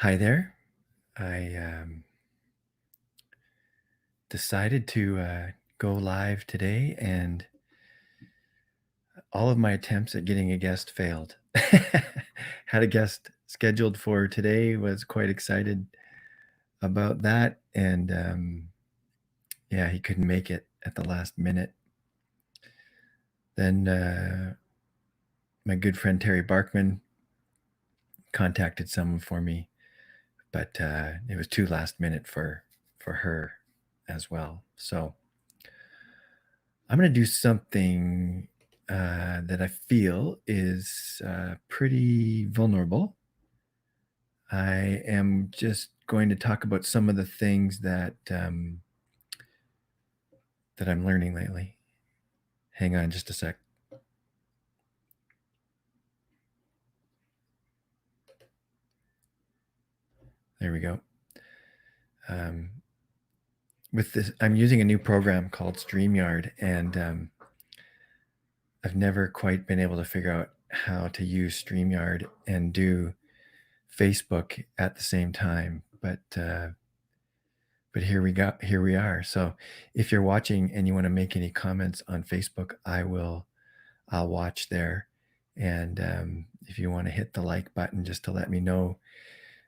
Hi there. I decided to go live today, and all of my attempts at getting a guest failed. Had a guest scheduled for today, was quite excited about that, and yeah, he couldn't make it at the last minute. Then my good friend Terry Barkman contacted someone for me, but it was too last minute for her as well. So I'm going to do something that I feel is pretty vulnerable. I am just going to talk about some of the things that that I'm learning lately. Hang on just a sec. There we go. With this, I'm using a new program called StreamYard, and I've never quite been able to figure out how to use StreamYard and do Facebook at the same time. But here we are. So if you're watching and you want to make any comments on Facebook, I'll watch there. And if you want to hit the like button just to let me know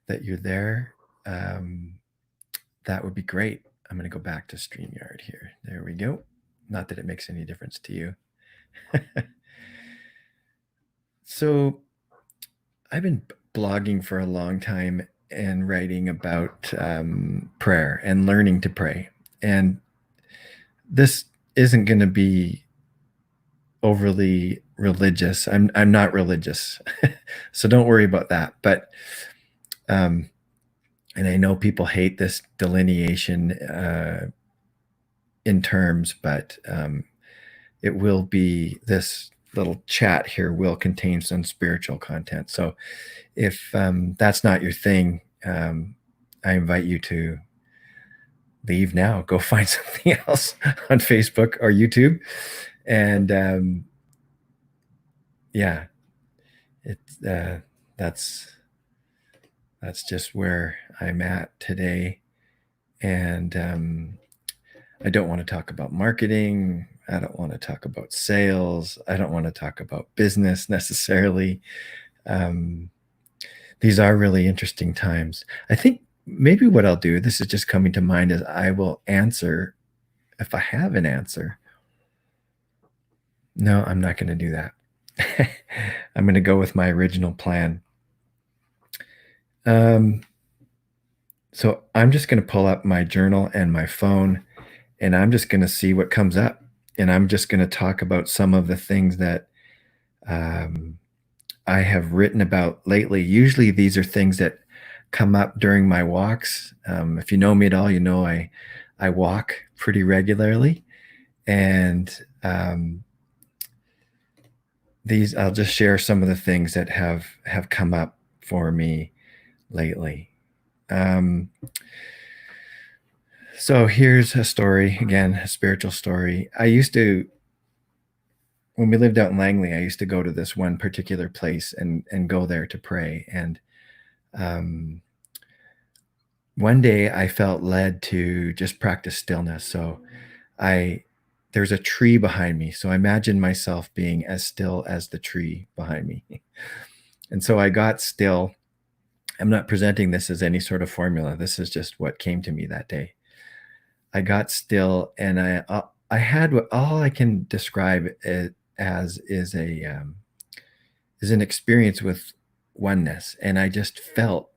that you're there, that would be great. I'm going to go back to StreamYard here. There we go. Not that it makes any difference to you. So I've been blogging for a long time and writing about prayer and learning to pray. And this isn't going to be overly religious. I'm not religious, so don't worry about that. But and I know people hate this delineation in terms, but it will be, this little chat here will contain some spiritual content. So if that's not your thing, I invite you to leave now, go find something else on Facebook or YouTube. And yeah, it's that's just where I'm at today. And I don't want to talk about marketing. I don't want to talk about sales. I don't want to talk about business necessarily. These are really interesting times. I think maybe what I'll do, this is just coming to mind, is I will answer if I have an answer. No, I'm not going to do that. I'm going to go with my original plan. So I'm just going to pull up my journal and my phone, and I'm just going to see what comes up. And I'm just going to talk about some of the things that I have written about lately. Usually these are things that come up during my walks. If you know me at all, you know I walk pretty regularly. And these, I'll just share some of the things that have come up for me lately. So here's a story, again, a spiritual story. I used to, when we lived out in Langley, I used to go to this one particular place and go there to pray. And one day I felt led to just practice stillness. So there's a tree behind me. So I imagined myself being as still as the tree behind me. And so I got still. I'm not presenting this as any sort of formula. This is just what came to me that day. I got still, and I had what all I can describe it as is an experience with oneness. And I just felt,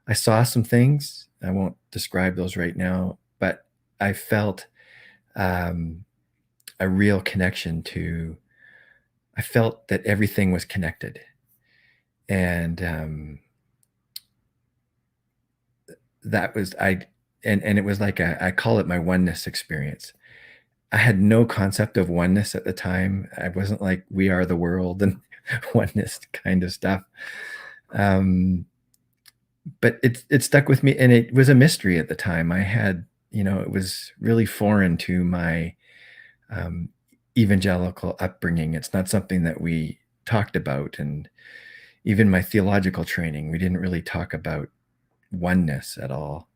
I saw some things. I won't describe those right now, but I felt a real connection to, I felt that everything was connected. And that was, and it was like I call it my oneness experience. I had no concept of oneness at the time. I wasn't like we are the world and oneness kind of stuff. But it stuck with me, and it was a mystery at the time. I had, it was really foreign to my evangelical upbringing. It's not something that we talked about, and even my theological training, we didn't really talk about oneness at all.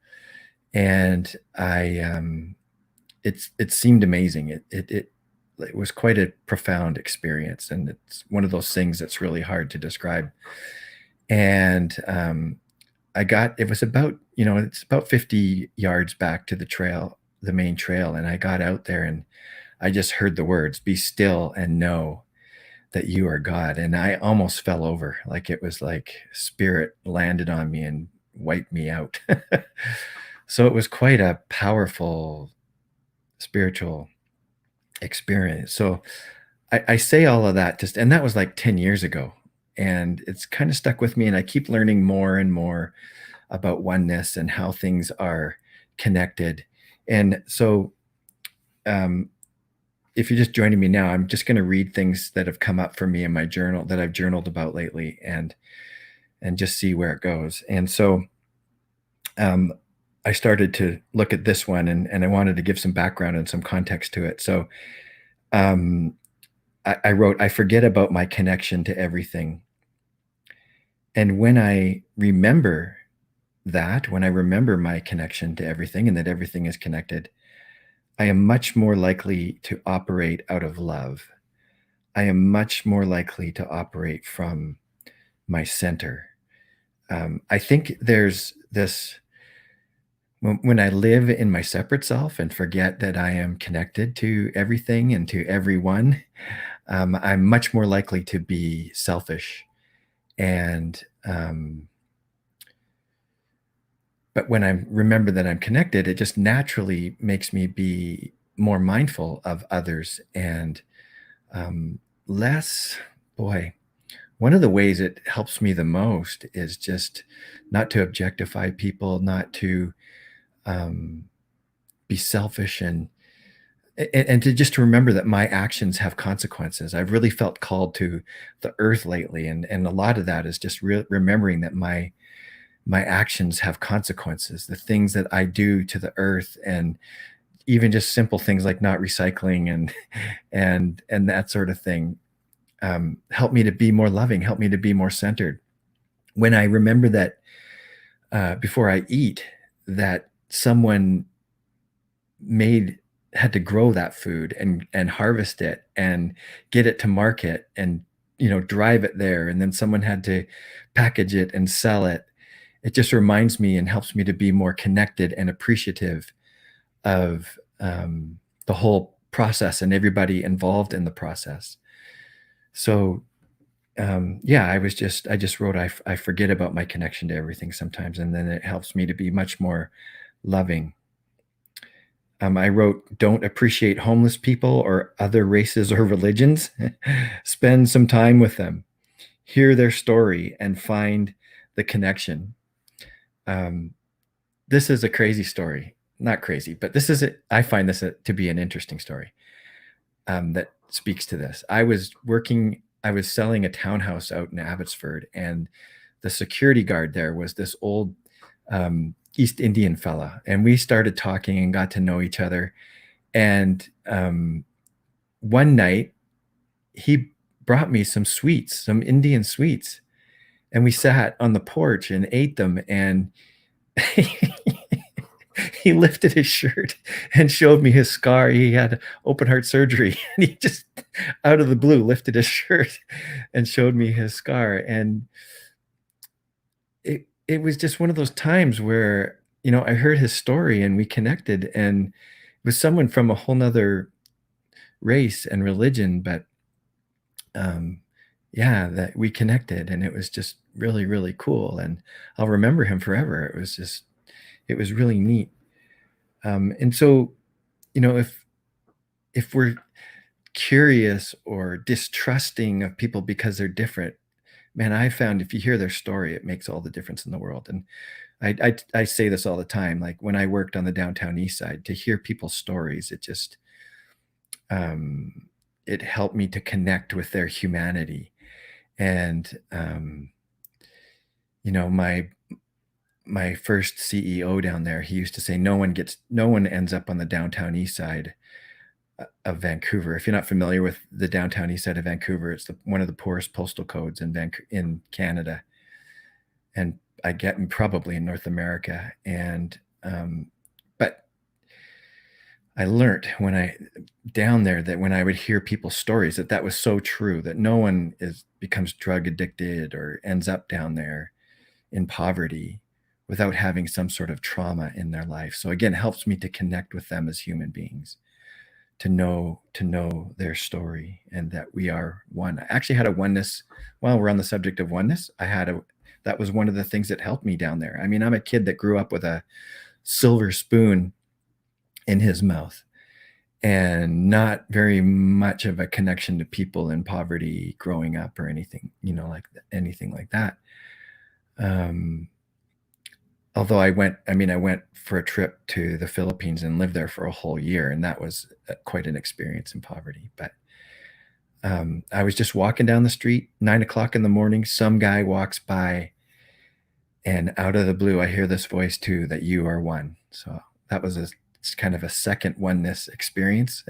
And it seemed amazing. It was quite a profound experience, and it's one of those things that's really hard to describe. And it was about, it's about 50 yards back to the trail, the main trail. And I got out there and I just heard the words, "Be still and know that you are God." And I almost fell over. Like it was like spirit landed on me and wiped me out. So it was quite a powerful spiritual experience. So I say all of that and that was like 10 years ago. And it's kind of stuck with me. And I keep learning more and more about oneness and how things are connected. And so, um, if you're just joining me now, I'm just going to read things that have come up for me in my journal that I've journaled about lately, and just see where it goes. And so, um, I started to look at this one, and I wanted to give some background and some context to it. So, um, I wrote, "I forget about my connection to everything. And when I remember my connection to everything and that everything is connected, I am much more likely to operate out of love. I am much more likely to operate from my center." I think there's this when I live in my separate self and forget that I am connected to everything and to everyone, I'm much more likely to be selfish. And but when I remember that I'm connected, it just naturally makes me be more mindful of others and less, boy, one of the ways it helps me the most is just not to objectify people, not to um, be selfish, and to just to remember that my actions have consequences. I've really felt called to the earth lately, and a lot of that is just remembering that my actions have consequences. The things that I do to the earth, and even just simple things like not recycling and and that sort of thing, help me to be more loving, help me to be more centered. When I remember that before I eat, that someone made had to grow that food and harvest it and get it to market and drive it there, and then someone had to package it and sell it. It just reminds me and helps me to be more connected and appreciative of the whole process and everybody involved in the process. So yeah, I just wrote, I forget about my connection to everything sometimes, and then it helps me to be much more loving. I wrote, "Don't appreciate homeless people or other races or religions. Spend some time with them, hear their story, and find the connection." Um, this is a crazy story. Not crazy, but I find this to be an interesting story that speaks to this. I was selling a townhouse out in Abbotsford, and the security guard there was this old East Indian fella, and we started talking and got to know each other. And one night, he brought me some sweets, some Indian sweets, and we sat on the porch and ate them. And he lifted his shirt and showed me his scar. He had open heart surgery, and he just out of the blue lifted his shirt and showed me his scar. And it was just one of those times where, I heard his story and we connected, and it was someone from a whole nother race and religion, but um, yeah, that we connected, and it was just really, really cool. And I'll remember him forever. It was really neat. And so, if we're curious or distrusting of people because they're different, man, I found if you hear their story, it makes all the difference in the world. And I say this all the time. Like when I worked on the downtown east side, to hear people's stories, um, it helped me to connect with their humanity. And my first CEO down there, he used to say, no one ends up on the downtown east side of Vancouver. If you're not familiar with the downtown east side of Vancouver, it's one of the poorest postal codes in Canada. And I get probably in North America, and but I learned when I down there that when I would hear people's stories that that was so true, that no one is becomes drug addicted or ends up down there in poverty without having some sort of trauma in their life. So again, it helps me to connect with them as human beings, to know their story and that we are one. I actually had a oneness while we're on the subject of oneness. I had a that was one of the things that helped me down there. I mean, I'm a kid that grew up with a silver spoon in his mouth and not very much of a connection to people in poverty growing up or anything, like anything like that. Um, Although I went for a trip to the Philippines and lived there for a whole year, and that was quite an experience in poverty. But I was just walking down the street, 9 o'clock in the morning. Some guy walks by, and out of the blue, I hear this voice too, that you are one. So that was it's kind of a second oneness experience.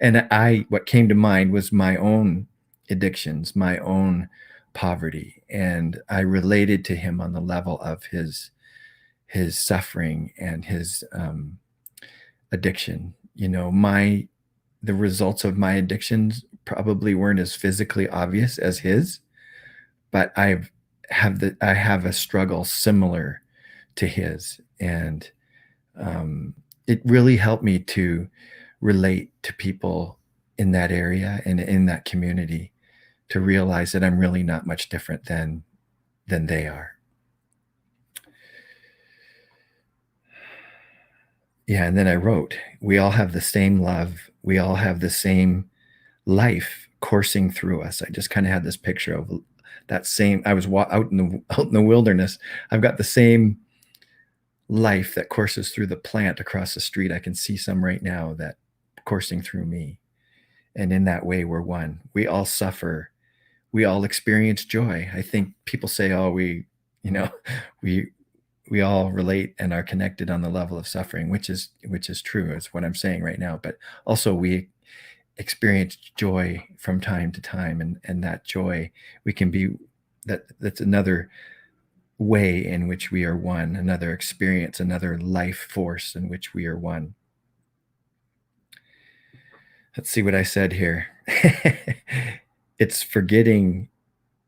And what came to mind was my own addictions, my own poverty, and I related to him on the level of his suffering and his addiction. The results of my addictions probably weren't as physically obvious as his, but I have a struggle similar to his, and it really helped me to relate to people in that area and in that community, to realize that I'm really not much different than they are. Yeah, and then I wrote, we all have the same love. We all have the same life coursing through us. I just kind of had this picture of that same. I was out in the wilderness. I've got the same life that courses through the plant across the street. I can see some right now that coursing through me. And in that way, we're one. We all suffer. We all experience joy. I think people say, oh, you know, we we all relate and are connected on the level of suffering, which is true. Is what I'm saying right now. But also we experience joy from time to time, and that joy we can be that's another way in which we are one, another experience, another life force in which we are one. Let's see what I said here. It's forgetting.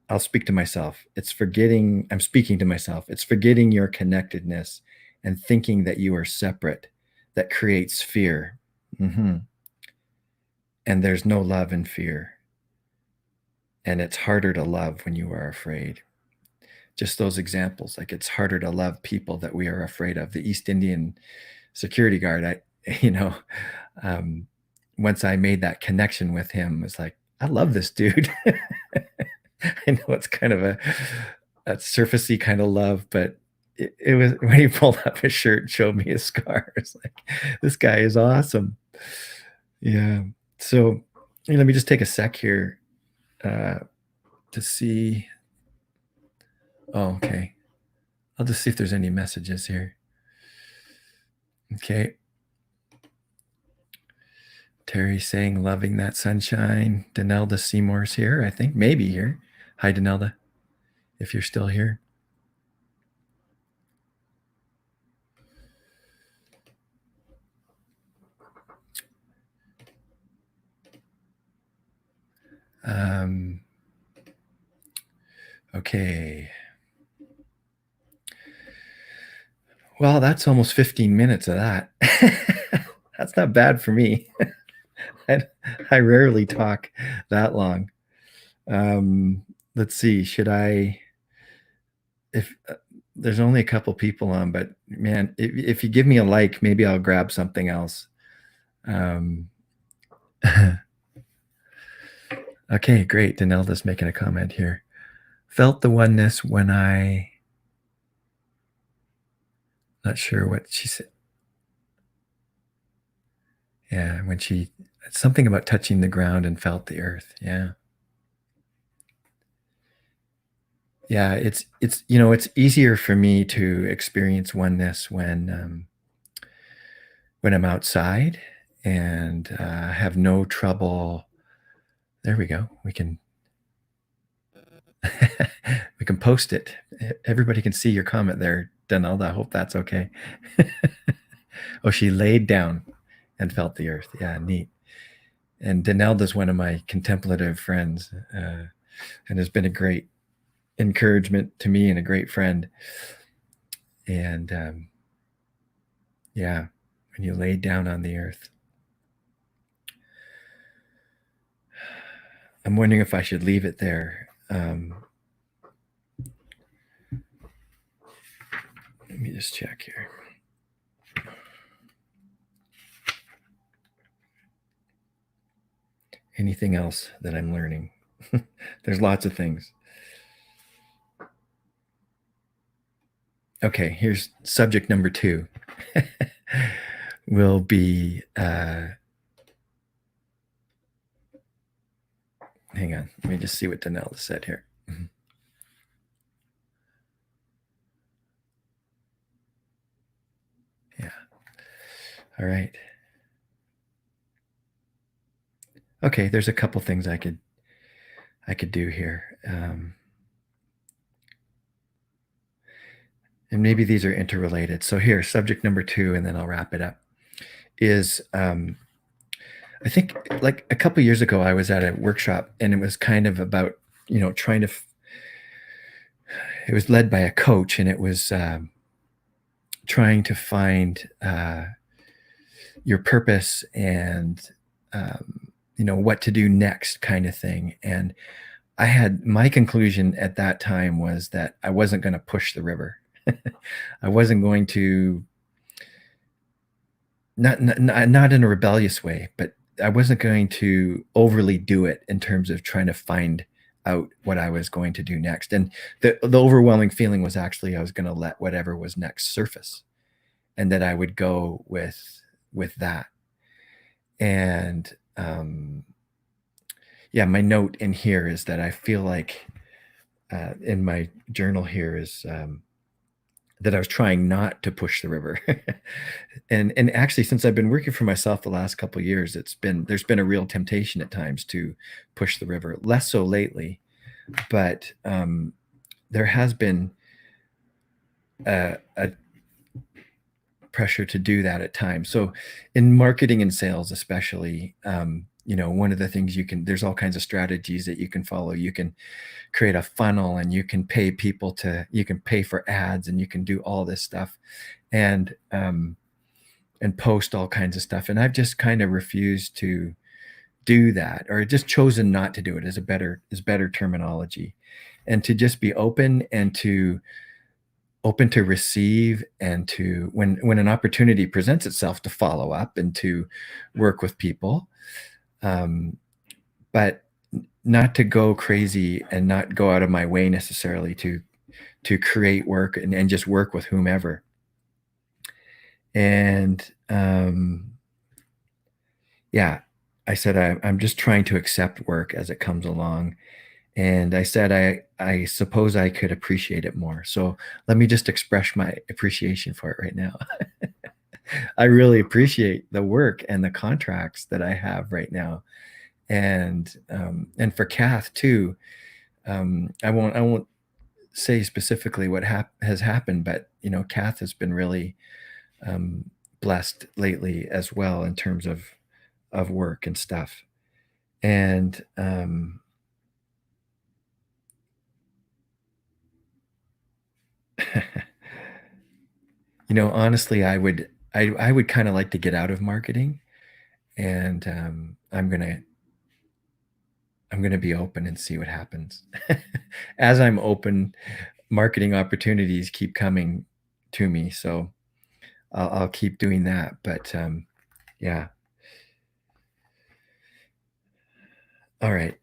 I'll speak to myself. I'm speaking to myself. It's forgetting your connectedness and thinking that you are separate that creates fear. hmm And there's no love in fear. And it's harder to love when you are afraid. Just those examples, like it's harder to love people that we are afraid of. The East Indian security guard, you know, um, once I made that connection with him, it's like, I love this dude. I know it's kind of a surfacey kind of love, but it was when he pulled up his shirt and showed me his scars. Like, this guy is awesome. Yeah. So let me just take a sec here uh, to see. Oh, okay. I'll just see if there's any messages here. Okay. Terry saying, loving that sunshine. Danelda Seymour's here, I think. Maybe here. Hi, Danelda, if you're still here. Okay. Well, that's almost 15 minutes of that. That's not bad for me. I rarely talk that long. Let's see. If there's only a couple people on, but man, if you give me a like, maybe I'll grab something else. Okay, great. Danelda's making a comment here. Felt the oneness when not sure what she said. Yeah, something about touching the ground and felt the earth. Yeah. Yeah, it's easier for me to experience oneness when I'm outside and have no trouble. There we go. We can we can post it Everybody can see your comment there, Donald. I hope that's okay. Oh, she laid down and felt the earth. Yeah, neat. And Donalda's one of my contemplative friends, and has been a great encouragement to me and a great friend. And yeah, when you lay down on the earth. I'm wondering if I should leave it there. Let me just check here. Anything else that I'm learning? There's lots of things. Okay, here's subject number 2. Will be, hang on, let me just see what Danelle said here. Yeah. All right. Okay, there's a couple things I could do here. And maybe these are interrelated. So here, subject number 2, and then I'll wrap it up, is I think like a couple years ago, I was at a workshop and it was kind of about, trying to, it was led by a coach, and it was trying to find your purpose and, what to do next kind of thing. And my conclusion at that time was that I wasn't going to push the river. I wasn't going to, not in a rebellious way, but I wasn't going to overly do it in terms of trying to find out what I was going to do next. And the overwhelming feeling was actually I was going to let whatever was next surface, and that I would go with that. And yeah, my note in here is that I feel like in my journal here is that I was trying not to push the river. and actually, since I've been working for myself the last couple of years, there's been a real temptation at times to push the river. Less so lately, but there has been a pressure to do that at times. So in marketing and sales, especially, one of the things there's all kinds of strategies that you can follow. You can create a funnel, and you can pay people you can pay for ads, and you can do all this stuff and post all kinds of stuff. And I've just kind of refused to do that, or just chosen not to do it, is better terminology, and to just be open to receive, and to, when an opportunity presents itself, to follow up and to work with people, but not to go crazy and not go out of my way necessarily to create work and just work with whomever. And yeah, I said I'm just trying to accept work as it comes along. And I said I suppose I could appreciate it more. So let me just express my appreciation for it right now. I really appreciate the work and the contracts that I have right now. And for Kath too. I won't say specifically what has happened, but Kath has been really blessed lately as well in terms of work and stuff. And honestly, I would kind of like to get out of marketing, and I'm gonna be open and see what happens. As I'm open, marketing opportunities keep coming to me, so I'll keep doing that. But yeah. All right.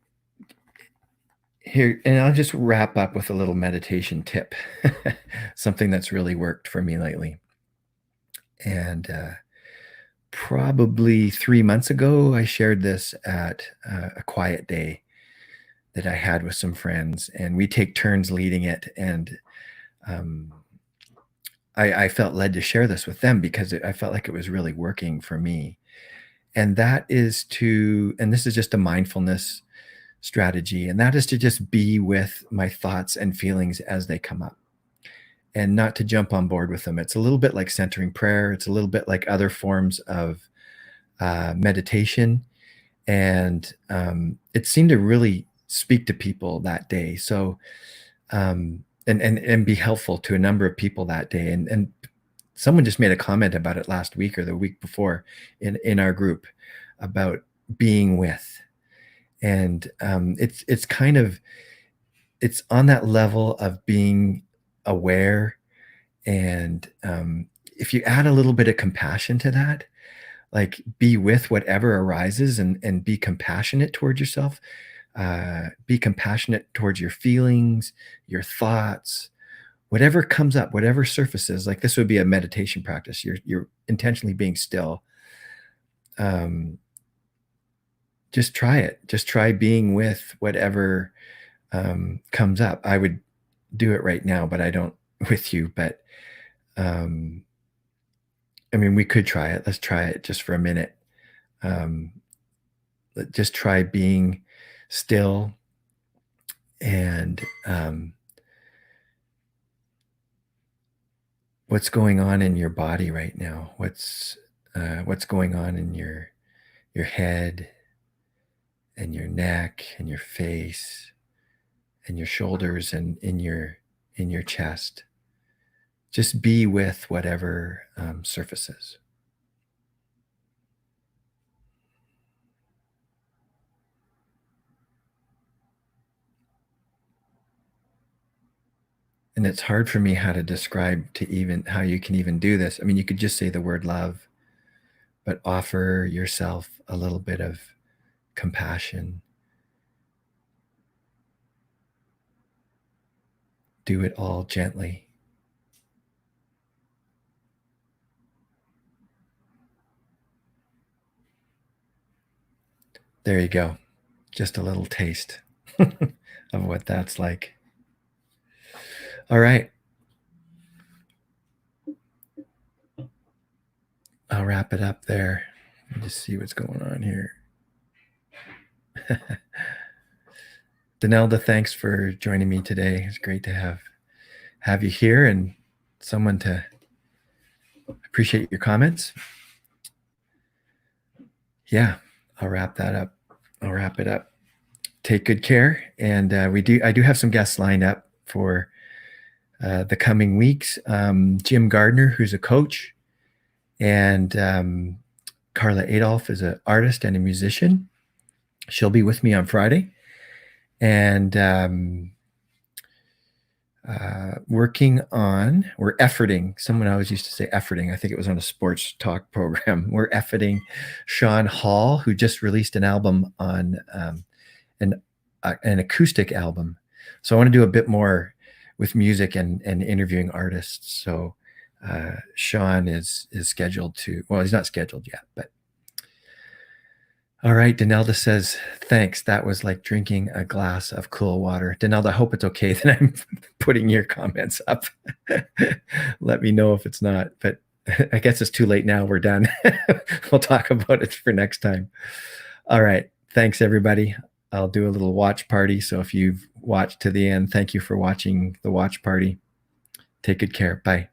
Here, and I'll just wrap up with a little meditation tip, something that's really worked for me lately. And probably 3 months ago, I shared this at a quiet day that I had with some friends, and we take turns leading it. And I felt led to share this with them because I felt like it was really working for me. And that is and this is just a mindfulness strategy, and that is to just be with my thoughts and feelings as they come up. and not to jump on board with them. It's a little bit like centering prayer. It's a little bit like other forms of meditation, and it seemed to really speak to people that day. So and be helpful to a number of people that day. And someone just made a comment about it last week or the week before in our group about being with, and it's kind of it's on that level of being aware, and if you add a little bit of compassion to that, like be with whatever arises, and be compassionate towards yourself, be compassionate towards your feelings, your thoughts, whatever comes up, whatever surfaces. Like this would be a meditation practice. You're intentionally being still. um, just try it. Just try being with whatever comes up. I would do it right now, but I don't with you. But um, I mean, we could try it. Let's try it just for a minute. Um, just try being still, and what's going on in your body right now? What's going on in your head and your neck and your face and your shoulders and in your chest? Just be with whatever surfaces. And it's hard for me how to describe to even how you can even do this. I mean, you could just say the word love, but offer yourself a little bit of compassion. Do it all gently. There you go. Just a little taste of what that's like. All right. I'll wrap it up there. Let me just see what's going on here. Danelda, thanks for joining me today. It's great to have you here and someone to appreciate your comments. Yeah, I'll wrap that up. I'll wrap it up. Take good care, and I do have some guests lined up for the coming weeks. Jim Gardner, who's a coach, and Carla Adolph is an artist and a musician. She'll be with me on Friday, and we're efforting. Someone always used to say efforting. I think it was on a sports talk program. We're efforting Sean Hall, who just released an album on an acoustic album. So I want to do a bit more with music and interviewing artists. So Sean is scheduled to, well, he's not scheduled yet, but all right. Danelda says, thanks. That was like drinking a glass of cool water. Danelda, I hope it's okay that I'm putting your comments up. Let me know if it's not, but I guess it's too late now. We're done. We'll talk about it for next time. All right. Thanks, everybody. I'll do a little watch party. So if you've watched to the end, thank you for watching the watch party. Take good care. Bye.